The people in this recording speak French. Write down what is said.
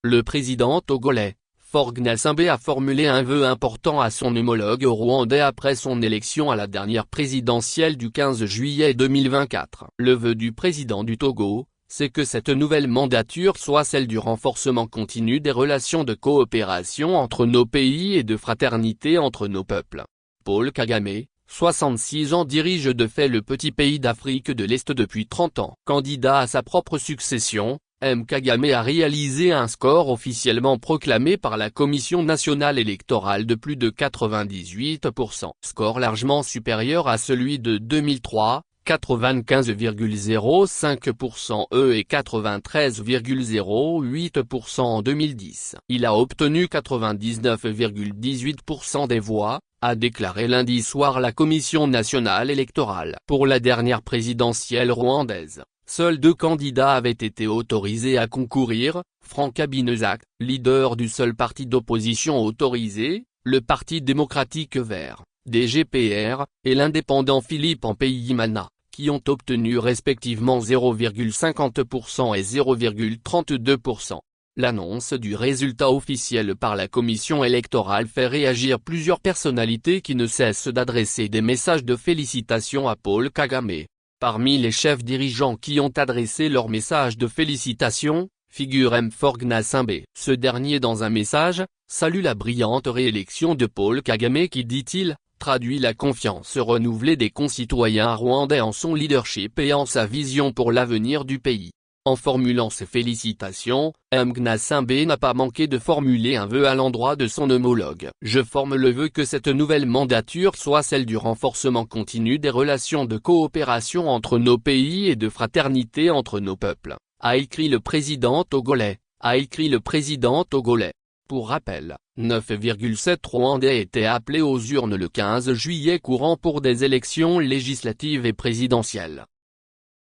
Le président togolais, Faure Gnassingbé a formulé un vœu important à son homologue rwandais après son élection à la dernière présidentielle du 15 juillet 2024. Le vœu du président du Togo, c'est que cette nouvelle mandature soit celle du renforcement continu des relations de coopération entre nos pays et de fraternité entre nos peuples. Paul Kagame, 66 ans, dirige de fait le petit pays d'Afrique de l'Est depuis 30 ans. Candidat à sa propre succession, M. Kagame a réalisé un score officiellement proclamé par la Commission nationale électorale de plus de 98%. Score largement supérieur à celui de 2003, 95,05% et 93,08% en 2010. Il a obtenu 99,18% des voix, a déclaré lundi soir la Commission nationale électorale. Pour la dernière présidentielle rwandaise, seuls 2 candidats avaient été autorisés à concourir, Franck Habineza, leader du seul parti d'opposition autorisé, le Parti démocratique vert, DGPR, et l'indépendant Philippe Mpayimana, qui ont obtenu respectivement 0,50% et 0,32%. L'annonce du résultat officiel par la commission électorale fait réagir plusieurs personnalités qui ne cessent d'adresser des messages de félicitations à Paul Kagame. Parmi les chefs dirigeants qui ont adressé leurs messages de félicitations, figure M. Faure Gnassingbé. Ce dernier, dans un message, salue la brillante réélection de Paul Kagame qui, dit-il, traduit la confiance renouvelée des concitoyens rwandais en son leadership et en sa vision pour l'avenir du pays. En formulant ses félicitations, M. Gnassingbé n'a pas manqué de formuler un vœu à l'endroit de son homologue. « Je forme le vœu que cette nouvelle mandature soit celle du renforcement continu des relations de coopération entre nos pays et de fraternité entre nos peuples », a écrit le président togolais. Pour rappel, 9,7 Rwandais étaient appelés aux urnes le 15 juillet courant pour des élections législatives et présidentielles.